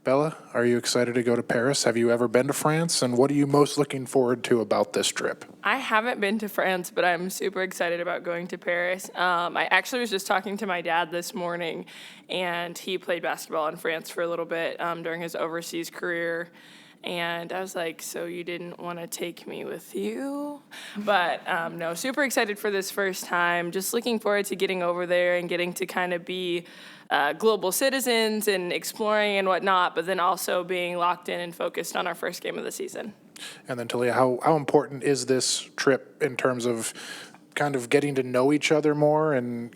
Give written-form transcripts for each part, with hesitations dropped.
Bella, are you excited to go to Paris? Have you ever been to France? And what are you most looking forward to about this trip? I haven't been to France, but I'm super excited about going to Paris. I actually was just talking to my dad this morning, and he played basketball in France for a little bit during his overseas career. And I was like, so you didn't want to take me with you? But no, super excited for this first time. Just looking forward to getting over there and getting to kind of be global citizens and exploring and whatnot, but then also being locked in and focused on our first game of the season. And then, Taliah, how important is this trip in terms of kind of getting to know each other more and,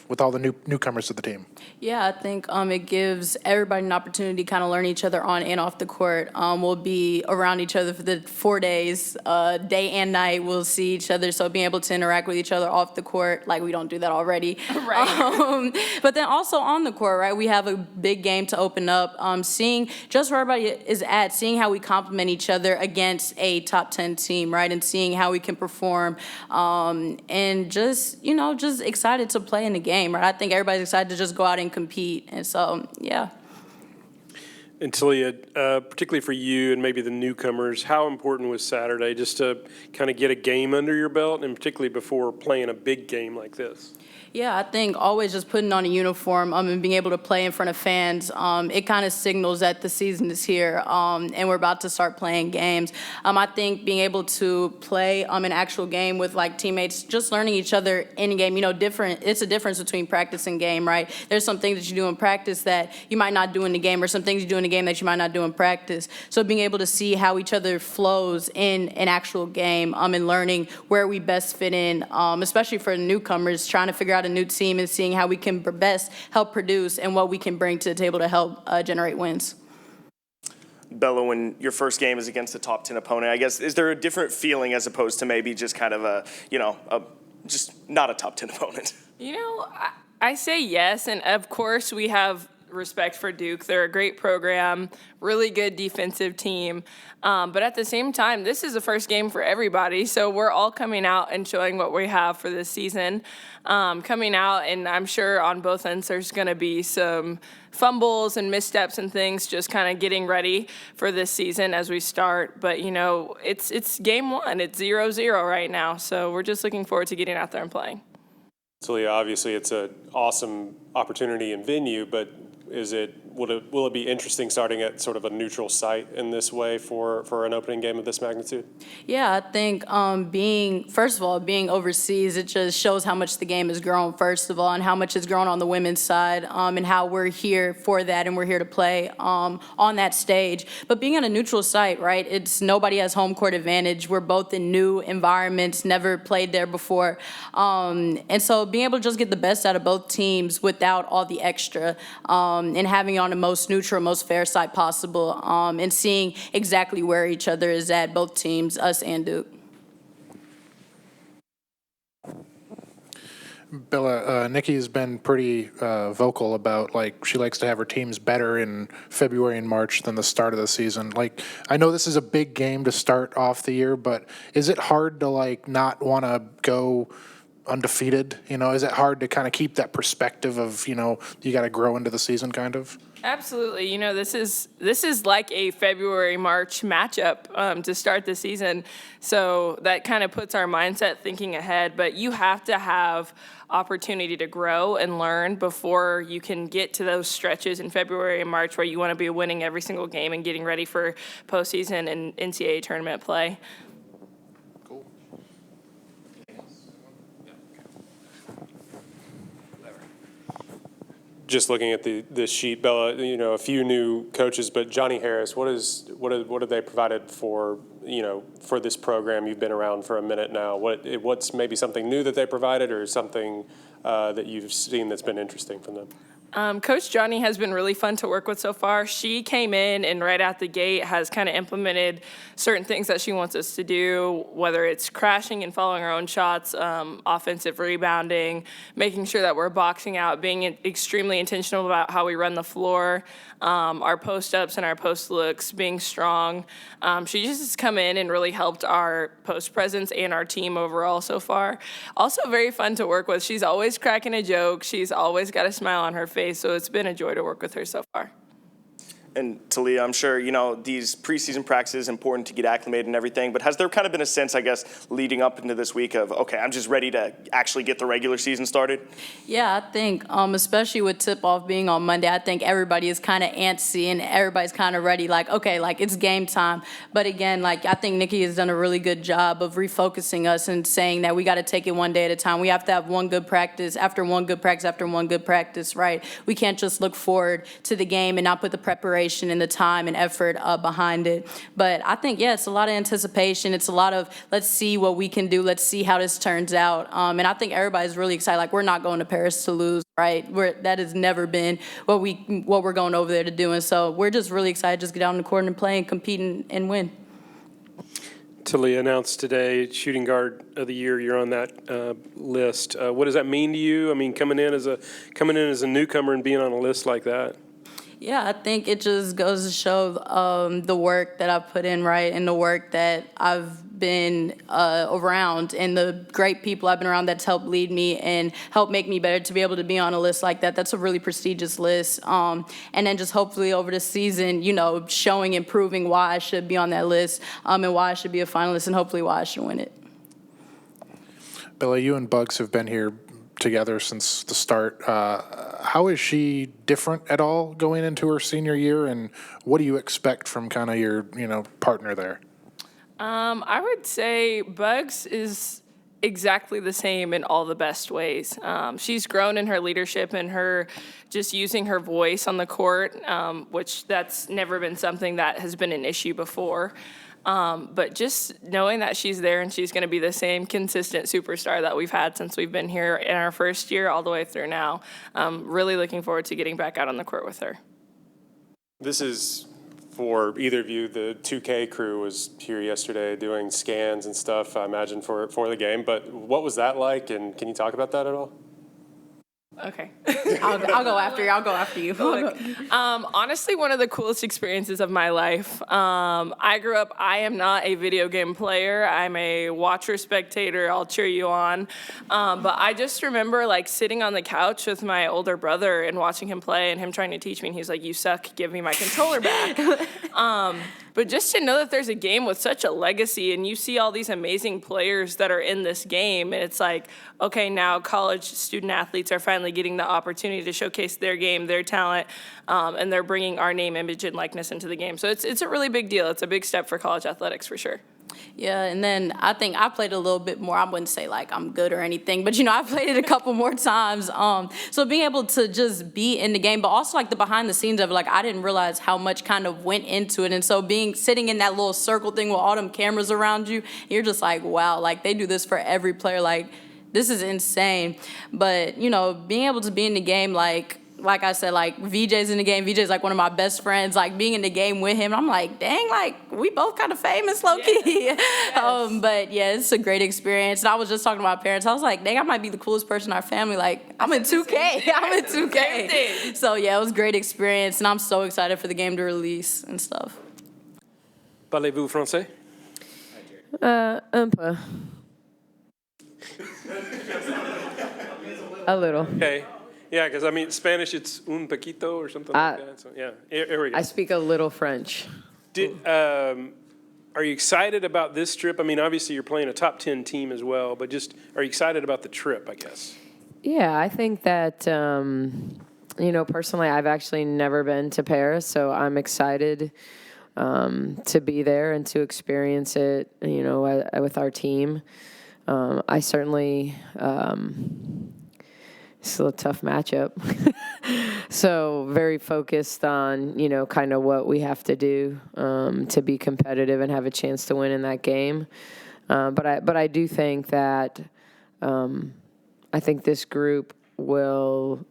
with all the newcomers to the team? Yeah, I think it gives everybody an opportunity to kind of learn each other on and off the court. We'll be around each other for the 4 days, day and night. We'll see each other, so being able to interact with each other off the court, like we don't do that already. Right. But then also on the court, right, we have a big game to open up. Seeing just where everybody is at, seeing how we complement each other against a top 10 team, right, and seeing how we can perform, and just excited to play in the game, right? I think everybody's excited to just go out and compete, and so, yeah. And Taliah, particularly for you and maybe the newcomers, how important was Saturday just to kind of get a game under your belt, and particularly before playing a big game like this? Yeah, I think always just putting on a uniform and being able to play in front of fans, it kind of signals that the season is here, and we're about to start playing games. I think being able to play an actual game with like teammates, just learning each other in game, it's a difference between practice and game, right? There's some things that you do in practice that you might not do in the game, or some things you do in the game that you might not do in practice. So being able to see how each other flows in an actual game, and learning where we best fit in, especially for the newcomers, trying to figure out a new team and seeing how we can best help produce and what we can bring to the table to help generate wins. Bella, when your first game is against a top 10 opponent, I guess, is there a different feeling as opposed to maybe just kind of just not a top 10 opponent? I say yes, and of course we have respect for Duke. They're a great program, really good defensive team. But at the same time, this is the first game for everybody, so we're all coming out and showing what we have for this season. Coming out, and I'm sure on both ends there's going to be some fumbles and missteps and things, just kind of getting ready for this season as we start. But, it's game one. It's 0-0 right now, so we're just looking forward to getting out there and playing. Taliah, obviously it's an awesome opportunity and venue, but will it be interesting starting at sort of a neutral site in this way for an opening game of this magnitude? Yeah, I think being overseas, it just shows how much the game has grown, first of all, and how much it's grown on the women's side, and how we're here for that and we're here to play on that stage. But being on a neutral site, right, nobody has home court advantage. We're both in new environments, never played there before. And so being able to just get the best out of both teams without all the extra, and having it on the most neutral, most fair side possible, and seeing exactly where each other is at, both teams, us and Duke. Bella, Nicki has been pretty vocal about, she likes to have her teams better in February and March than the start of the season. I know this is a big game to start off the year, but is it hard to, not want to go undefeated? Is it hard to kind of keep that perspective of, you got to grow into the season kind of? Absolutely. This is like a February-March matchup to start the season. So that kind of puts our mindset thinking ahead. But you have to have opportunity to grow and learn before you can get to those stretches in February and March where you want to be winning every single game and getting ready for postseason and NCAA tournament play. Just looking at this sheet, Bella, a few new coaches, but Johnny Harris, what have they provided for this program? You've been around for a minute now. What's maybe something new that they provided, or something that you've seen that's been interesting from them? Coach Johnny has been really fun to work with so far. She came in and right out the gate has kind of implemented certain things that she wants us to do, whether it's crashing and following our own shots, offensive rebounding, making sure that we're boxing out, being extremely intentional about how we run the floor, our post-ups and our post-looks, being strong. She just has come in and really helped our post presence and our team overall so far. Also very fun to work with. She's always cracking a joke. She's always got a smile on her face. face. So it's been a joy to work with her so far. And Taliah, I'm sure, these preseason practices important to get acclimated and everything, but has there kind of been a sense, I guess, leading up into this week of, okay, I'm just ready to actually get the regular season started? Yeah, I think, especially with tip-off being on Monday, I think everybody is kind of antsy and everybody's kind of ready, like, okay, like, it's game time. But again, like, I think Nicki has done a really good job of refocusing us and saying that we got to take it one day at a time. We have to have one good practice after one good practice after one good practice, right? We can't just look forward to the game and not put the preparation and the time and effort behind it. But I think, yeah, it's a lot of anticipation. It's a lot of, let's see what we can do. Let's see how this turns out. And I think everybody's really excited. Like, we're not going to Paris to lose, right? That has never been what we're going over there to do. And so we're just really excited to just get out on the court and play and compete and win. Taliah announced today, shooting guard of the year. You're on that list. What does that mean to you? I mean, coming in as a newcomer and being on a list like that. Yeah, I think it just goes to show the work that I've put in, right, and the work that I've been around and the great people I've been around that's helped lead me and helped make me better to be able to be on a list like that. That's a really prestigious list. And then just hopefully over the season, showing and proving why I should be on that list and why I should be a finalist and hopefully why I should win it. Bella, you and Bugs have been here together since the start. How is she different at all going into her senior year, and what do you expect from kind of your partner there? I would say Bugs is exactly the same in all the best ways. She's grown in her leadership and her just using her voice on the court, which that's never been something that has been an issue before. But just knowing that she's there and she's going to be the same consistent superstar that we've had since we've been here in our first year all the way through now, really looking forward to getting back out on the court with her. This is for either of you. The 2K crew was here yesterday doing scans and stuff, I imagine, for the game. But what was that like, and can you talk about that at all? Okay. I'll go after you. I'll go after you. Honestly, one of the coolest experiences of my life. I grew up, I am not a video game player. I'm a watcher, spectator. I'll cheer you on. But I just remember sitting on the couch with my older brother and watching him play and him trying to teach me. And he's like, "You suck. Give me my controller back." But just to know that there's a game with such a legacy and you see all these amazing players that are in this game, and it's like, okay, now college student athletes are finally getting the opportunity to showcase their game, their talent, and they're bringing our name, image, and likeness into the game. So it's a really big deal. It's a big step for college athletics for sure. Yeah, and then I think I played a little bit more. I wouldn't say I'm good or anything, but I played it a couple more times. So being able to just be in the game, but also the behind the scenes of it, I didn't realize how much kind of went into it. And so sitting in that little circle thing with all them cameras around you, you're just wow, they do this for every player. This is insane. But being able to be in the game, like I said, VJ's in the game. VJ's one of my best friends. Being in the game with him, I'm dang, we both kind of famous, low key. Yes. But yeah, it's a great experience. And I was just talking to my parents. I was like, dang, I might be the coolest person in our family. I'm in 2K. I'm in 2K. So yeah, it was a great experience, and I'm so excited for the game to release and stuff. Parlez-vous français? Un peu. A little. Okay. Yeah, because Spanish, it's un poquito or something like that. So yeah, here we go. I speak a little French. Are you excited about this trip? Obviously you're playing a top 10 team as well, but just are you excited about the trip, I guess? Yeah, I think that, personally, I've actually never been to Paris, so I'm excited to be there and to experience it, with our team. I certainly... It's a tough matchup. So very focused on, kind of what we have to do to be competitive and have a chance to win in that game. But I do think that I think this group will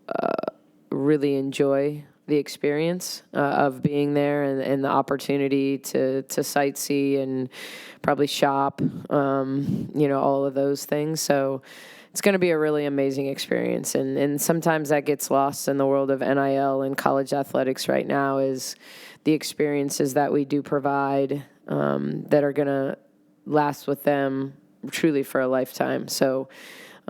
really enjoy the experience of being there and the opportunity to sightsee and probably shop, all of those things. So it's going to be a really amazing experience. And sometimes that gets lost in the world of NIL and college athletics right now is the experiences that we do provide that are going to last with them truly for a lifetime. So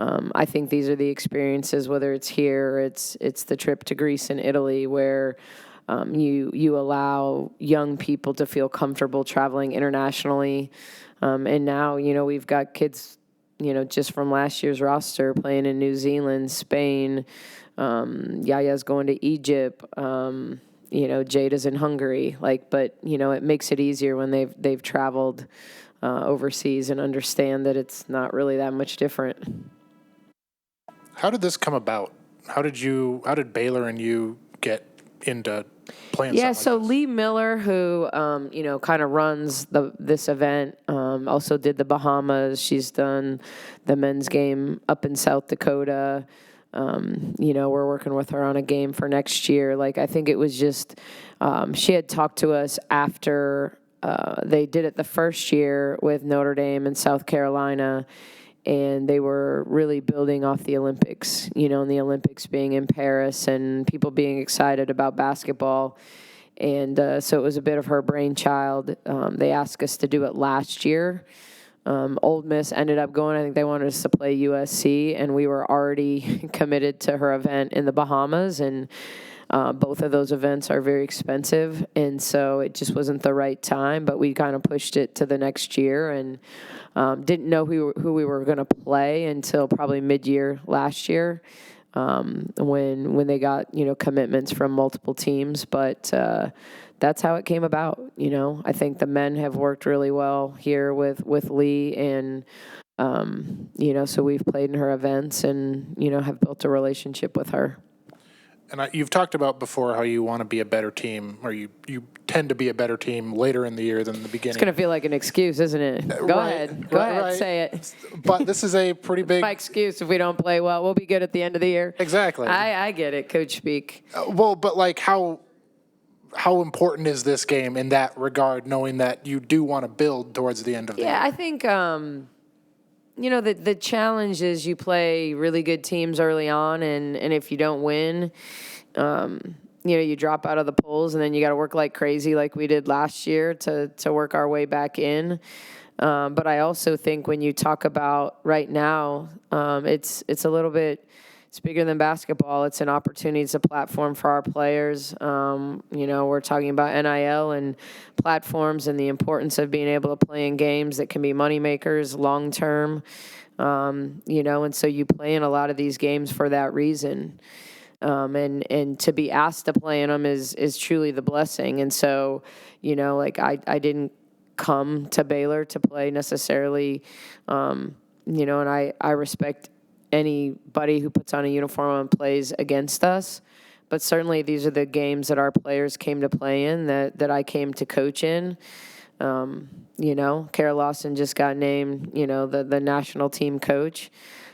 I think these are the experiences, whether it's here or it's the trip to Greece and Italy, where you allow young people to feel comfortable traveling internationally. And now, we've got kids, just from last year's roster playing in New Zealand, Spain. Yaya's going to Egypt. Jada's in Hungary. But it makes it easier when they've traveled overseas and understand that it's not really that much different. How did this come about? How did Baylor and you get into playing Yeah, something so like this? Lee Miller, who kind of runs this event, also did the Bahamas. She's done the men's game up in South Dakota. We're working with her on a game for next year. I think it was just she had talked to us after they did it the first year with Notre Dame and South Carolina. And they were really building off the Olympics, and the Olympics being in Paris and people being excited about basketball. And so it was a bit of her brainchild. They asked us to do it last year. Ole Miss ended up going. I think they wanted us to play USC, and we were already committed to her event in the Bahamas. And both of those events are very expensive, and so it just wasn't the right time. But we kind of pushed it to the next year, and didn't know who we were going to play until probably mid-year last year, when they got commitments from multiple teams. But that's how it came about. I think the men have worked really well here with Lee, and so we've played in her events and have built a relationship with her. And you've talked about before how you want to be a better team, or you tend to be a better team later in the year than the beginning. It's going to feel like an excuse, isn't it? Go ahead, say it. But this is a pretty big... My excuse, if we don't play well, we'll be good at the end of the year. Exactly. I get it, Coach speak. But how important is this game in that regard, knowing that you do want to build towards the end of the year? Yeah, I think, the challenge is you play really good teams early on, and if you don't win, you drop out of the polls, and then you got to work like crazy like we did last year to work our way back in. But I also think when you talk about right now, it's a little bit... It's bigger than basketball. It's an opportunity. It's a platform for our players. We're talking about NIL and platforms and the importance of being able to play in games that can be moneymakers long term. And so you play in a lot of these games for that reason. And to be asked to play in them is truly the blessing. And so, I didn't come to Baylor to play necessarily, and I respect anybody who puts on a uniform and plays against us. But certainly these are the games that our players came to play in, that I came to coach in. Kara Lawson just got named, the national team coach.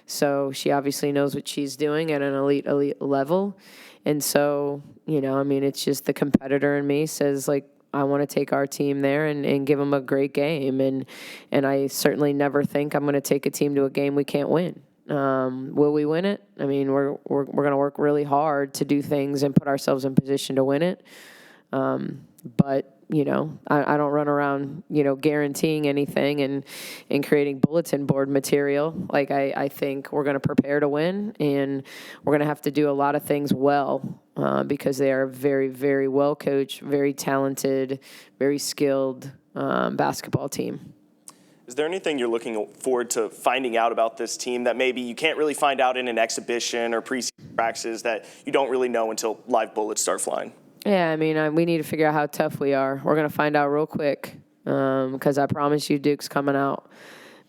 So she obviously knows what she's doing at an elite level. And so, it's just the competitor in me says, I want to take our team there and give them a great game. And I certainly never think I'm going to take a team to a game we can't win. Will we win it? We're going to work really hard to do things and put ourselves in position to win it. But I don't run around, guaranteeing anything and creating bulletin board material. I think we're going to prepare to win, and we're going to have to do a lot of things well, because they are very, very well coached, very talented, very skilled basketball team. Is there anything you're looking forward to finding out about this team that maybe you can't really find out in an exhibition or preseason practices that you don't really know until live bullets start flying? Yeah, we need to figure out how tough we are. We're going to find out real quick, because I promise you Duke's coming out,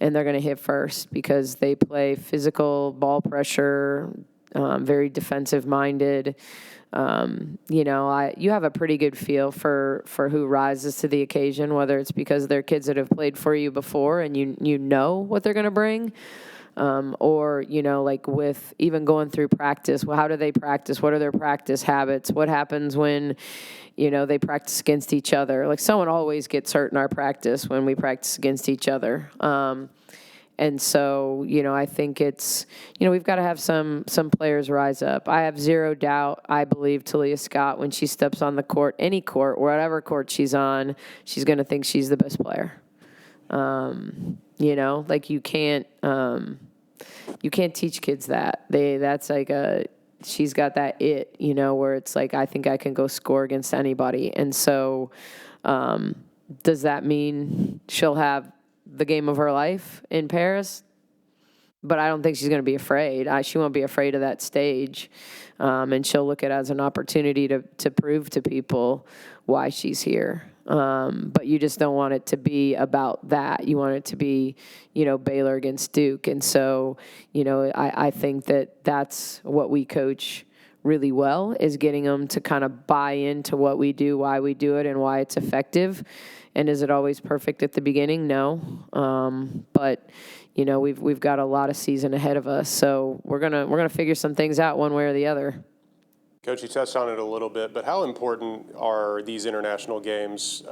and they're going to hit first because they play physical, ball pressure, very defensive-minded. You have a pretty good feel for who rises to the occasion, whether it's because they're kids that have played for you before and you know what they're going to bring, or, with even going through practice. Well, how do they practice? What are their practice habits? What happens when, they practice against each other? Someone always gets hurt in our practice when we practice against each other. And so, I think it's, we've got to have some players rise up. I have zero doubt. I believe Taliah Scott, when she steps on the court, any court, whatever court she's on, she's going to think she's the best player. You can't, you can't teach kids that. That's like she's got that it, where it's like, I think I can go score against anybody. And so does that mean she'll have the game of her life in Paris? But I don't think she's going to be afraid. She won't be afraid of that stage. And she'll look at it as an opportunity to prove to people why she's here. But you just don't want it to be about that. You want it to be, Baylor against Duke. And so, I think that's what we coach really well, is getting them to kind of buy into what we do, why we do it, and why it's effective. And is it always perfect at the beginning? No. But we've got a lot of season ahead of us, so we're gonna figure some things out one way or the other. Coach, you touched on it a little bit, but how important are these international games,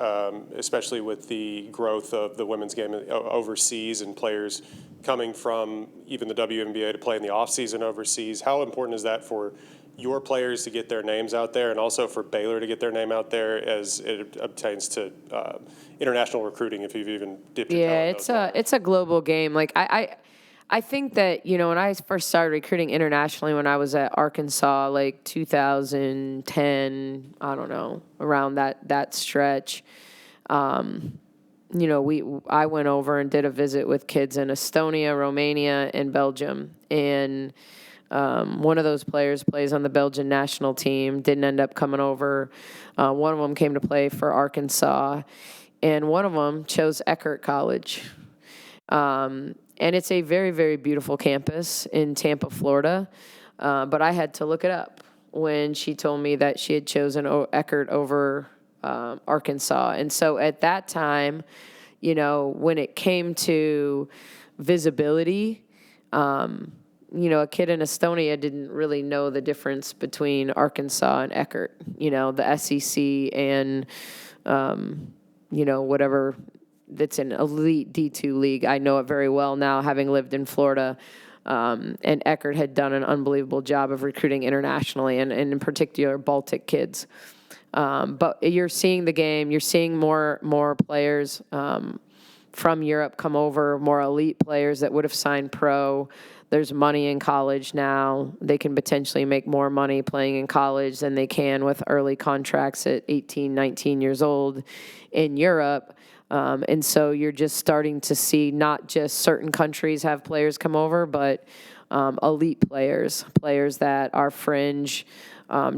especially with the growth of the women's game overseas and players coming from even the WNBA to play in the offseason overseas? How important is that for your players to get their names out there, and also for Baylor to get their name out there as it obtains to international recruiting, if you've even dipped your toe in those it's a global game. Like I think that, when I first started recruiting internationally when I was at Arkansas, like 2010, I don't know, around that stretch, I went over and did a visit with kids in Estonia, Romania, and Belgium. And one of those players plays on the Belgian national team, didn't end up coming over. One of them came to play for Arkansas, and one of them chose Eckerd College. And it's a very, very beautiful campus in Tampa, Florida. But I had to look it up when she told me that she had chosen Eckerd over Arkansas. And so at that time, when it came to visibility, a kid in Estonia didn't really know the difference between Arkansas and Eckerd, the SEC and, whatever that's an elite D2 league. I know it very well now, having lived in Florida. And Eckerd had done an unbelievable job of recruiting internationally, and in particular Baltic kids. But you're seeing the game. You're seeing more players from Europe come over, more elite players that would have signed pro. There's money in college now. They can potentially make more money playing in college than they can with early contracts at 18, 19 years old in Europe. And so you're just starting to see not just certain countries have players come over, but elite players that are fringe,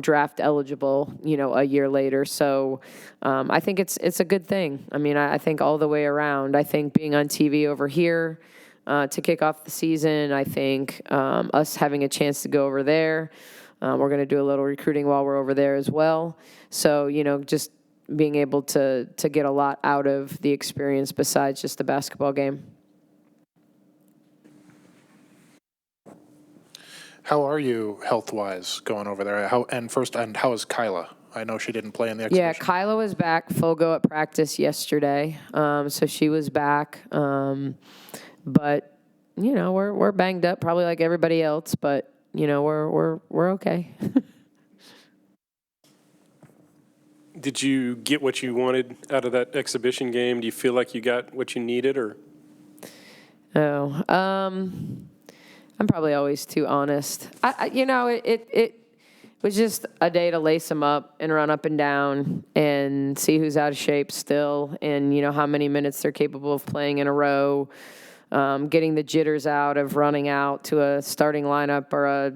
draft eligible, a year later. So I think it's a good thing. I mean, I think all the way around. I think being on TV over here to kick off the season, I think us having a chance to go over there, we're going to do a little recruiting while we're over there as well. So, just being able to get a lot out of the experience besides just the basketball game. How are you health-wise going over there? How is Kyla? I know she didn't play in the exhibition. Yeah, Kyla was back full go at practice yesterday, so she was back. But we're banged up, probably like everybody else. But we're okay. Did you get what you wanted out of that exhibition game? Do you feel like you got what you needed, or? I'm probably always too honest. It was just a day to lace them up and run up and down and see who's out of shape still, and how many minutes they're capable of playing in a row. Getting the jitters out of running out to a starting lineup or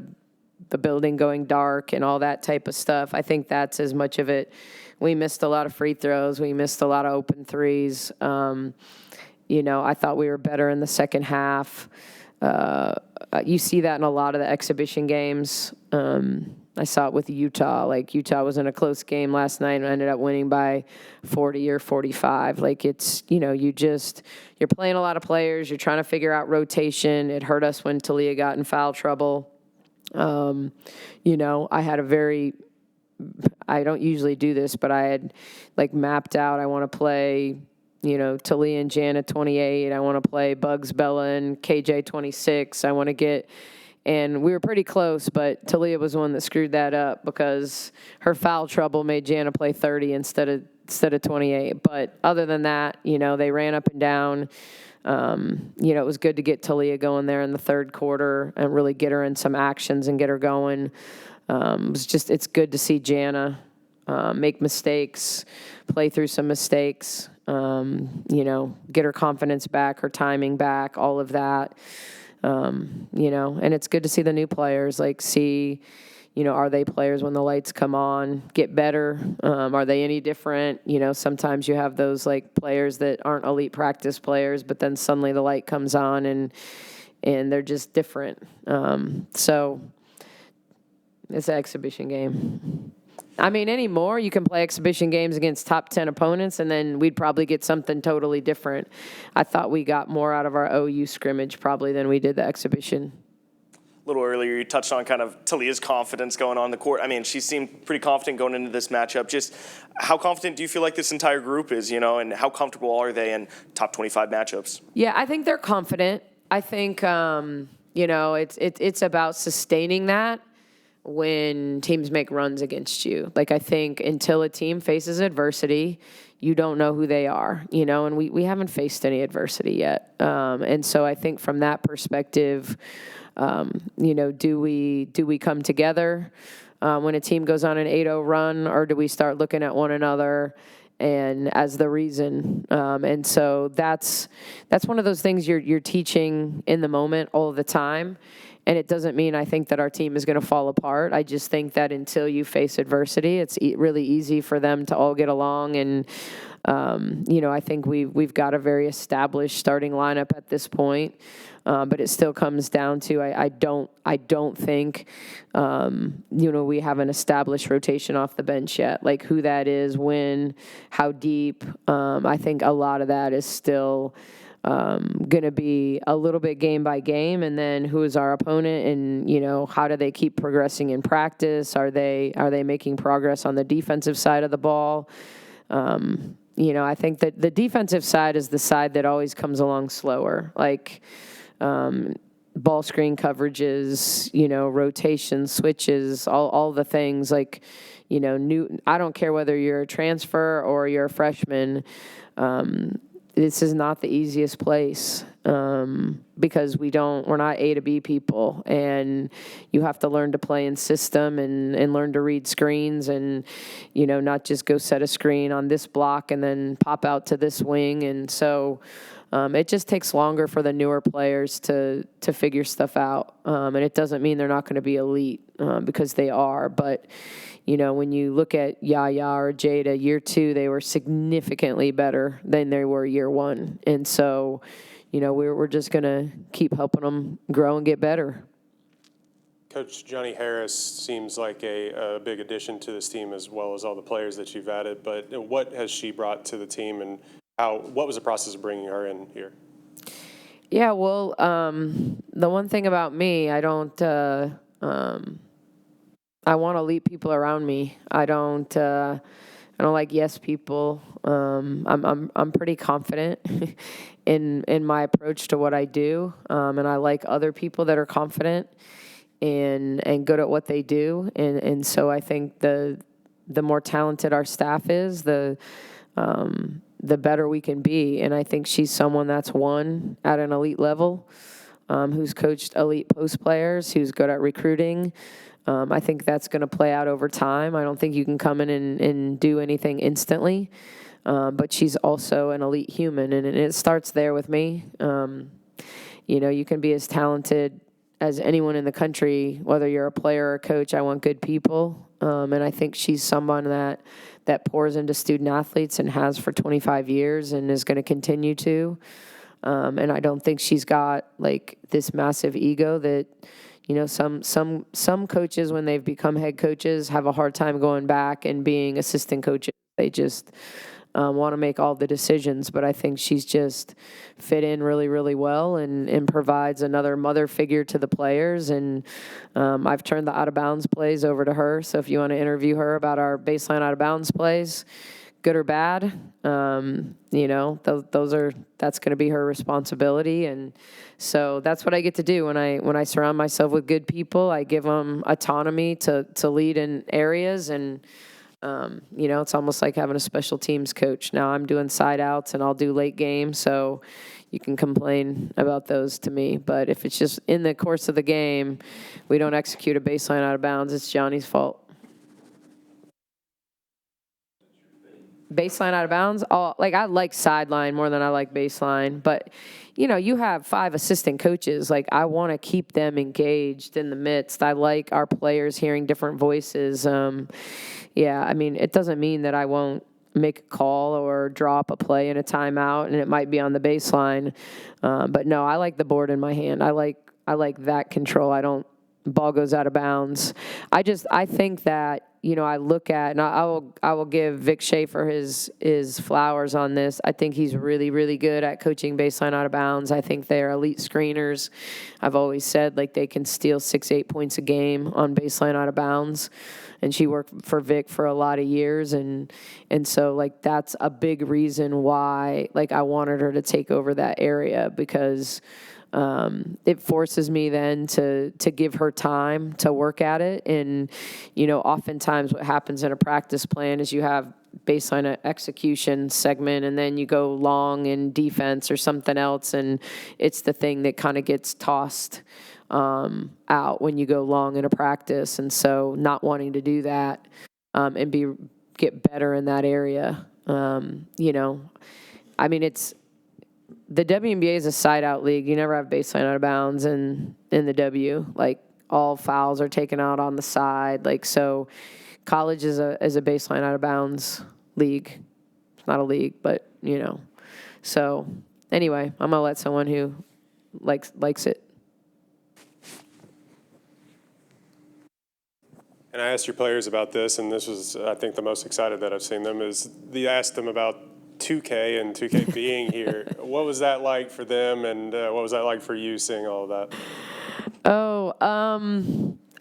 the building going dark and all that type of stuff. I think that's as much of it. We missed a lot of free throws. We missed a lot of open threes. I thought we were better in the second half. You see that in a lot of the exhibition games. I saw it with Utah. Like, Utah was in a close game last night and ended up winning by 40 or 45. Like, it's, you're playing a lot of players. You're trying to figure out rotation. It hurt us when Taliah got in foul trouble. I had I don't usually do this, but I had mapped out, I want to play, Taliah and Jana 28. I want to play Bugs, Bella, and KJ 26. I want to get, and we were pretty close, but Taliah was the one that screwed that up because her foul trouble made Jana play 30 instead of 28. But other than that, they ran up and down. It was good to get Taliah going there in the third quarter and really get her in some actions and get her going. It's good to see Jana make mistakes, play through some mistakes, get her confidence back, her timing back, all of that. And it's good to see the new players, are they players when the lights come on, get better? Are they any different? Sometimes you have those players that aren't elite practice players, but then suddenly the light comes on and they're just different. So it's an exhibition game. Anymore, you can play exhibition games against top 10 opponents, and then we'd probably get something totally different. I thought we got more out of our OU scrimmage probably than we did the exhibition. A little earlier, you touched on kind of Taliah's confidence going on the court. She seemed pretty confident going into this matchup. Just how confident do you feel like this entire group is, and how comfortable are they in top 25 matchups? Yeah, I think they're confident. I think, it's about sustaining that when teams make runs against you. I think until a team faces adversity, you don't know who they are, and we haven't faced any adversity yet. And so I think from that perspective, do we come together when a team goes on an 8-0 run, or do we start looking at one another and as the reason? And so that's one of those things you're teaching in the moment all the time. And it doesn't mean I think that our team is going to fall apart. I just think that until you face adversity, it's really easy for them to all get along. And, I think we've got a very established starting lineup at this point. But it still comes down to I don't think, we have an established rotation off the bench yet. Who that is, when, how deep. I think a lot of that is still going to be a little bit game by game, and then who is our opponent, and how do they keep progressing in practice? Are they making progress on the defensive side of the ball? I think that the defensive side is the side that always comes along slower, ball screen coverages, rotation switches, all the things I don't care whether you're a transfer or you're a freshman. This is not the easiest place because we're not A to B people, and you have to learn to play in system and learn to read screens and, not just go set a screen on this block and then pop out to this wing. And so it just takes longer for the newer players to figure stuff out. And it doesn't mean they're not going to be elite because they are, but when you look at Yaya or Jada, year 2, they were significantly better than they were year 1. And so, we're just going to keep helping them grow and get better. Coach Johnny Harris seems like a big addition to this team, as well as all the players that you've added. But what has she brought to the team, and what was the process of bringing her in here? Yeah, well, the one thing about me, I don't I want elite people around me. I don't like yes people. I'm pretty confident in my approach to what I do, and I like other people that are confident and good at what they do. And so I think the more talented our staff is, the better we can be. And I think she's someone that's won at an elite level, who's coached elite post players, who's good at recruiting. I think that's going to play out over time. I don't think you can come in and do anything instantly, but she's also an elite human, and it starts there with me. You can be as talented as anyone in the country, whether you're a player or a coach. I want good people, and I think she's someone that pours into student athletes and has for 25 years and is going to continue to. And I don't think she's got this massive ego that, some coaches, when they've become head coaches, have a hard time going back and being assistant coaches. They just want to make all the decisions. But I think she's just fit in really, really well and provides another mother figure to the players. And I've turned the out-of-bounds plays over to her. So if you want to interview her about our baseline out-of-bounds plays, good or bad, that's going to be her responsibility. And so that's what I get to do when I surround myself with good people. I give them autonomy to lead in areas, and It's almost like having a special teams coach. Now I'm doing side outs and I'll do late games, so you can complain about those to me. But if it's just in the course of the game, we don't execute a baseline out of bounds, it's Johnny's fault. Baseline out of bounds, I like sideline more than I like baseline. But, you have 5 assistant coaches. Like, I want to keep them engaged in the midst. I like our players hearing different voices. It doesn't mean that I won't make a call or drop a play in a timeout, and it might be on the baseline. But no, I like the board in my hand. I like that control. Ball goes out of bounds. I think that, I look at, and I will give Vic Schaefer his flowers on this. I think he's really, really good at coaching baseline out of bounds. I think they're elite screeners. I've always said, they can steal 6-8 points a game on baseline out of bounds. And she worked for Vic for a lot of years. And so, that's a big reason why, I wanted her to take over that area, because it forces me then to give her time to work at it. And, oftentimes what happens in a practice plan is you have baseline execution segment, and then you go long in defense or something else, and it's the thing that kind of gets tossed out when you go long in a practice. And so not wanting to do that and get better in that area, it's the WNBA is a side-out league. You never have baseline out of bounds in the W. All fouls are taken out on the side. So college is a baseline out of bounds league. It's not a league, but, So anyway, I'm going to let someone who likes it. And I asked your players about this, and this was, I think, the most excited that I've seen them, is asked them about 2K and 2K being here. What was that like for them, and what was that like for you, seeing all of that?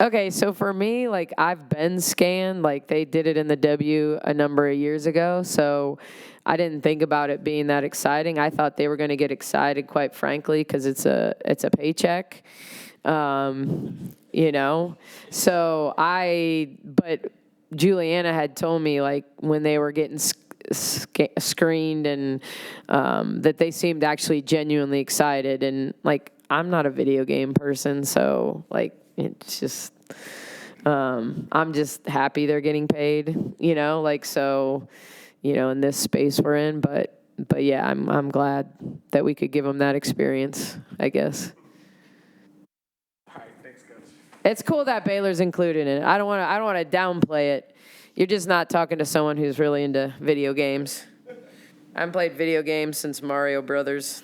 Okay, so for me, I've been scanned. They did it in the W a number of years ago, so I didn't think about it being that exciting. I thought they were going to get excited, quite frankly, because it's a paycheck. But Juliana had told me, when they were getting screened and that they seemed actually genuinely excited. And, I'm not a video game person, so, it's just, I'm just happy they're getting paid, so, in this space we're in. But yeah, I'm glad that we could give them that experience, I guess. It's cool that Baylor's included in it. I don't want to downplay it. You're just not talking to someone who's really into video games. I haven't played video games since Mario Brothers.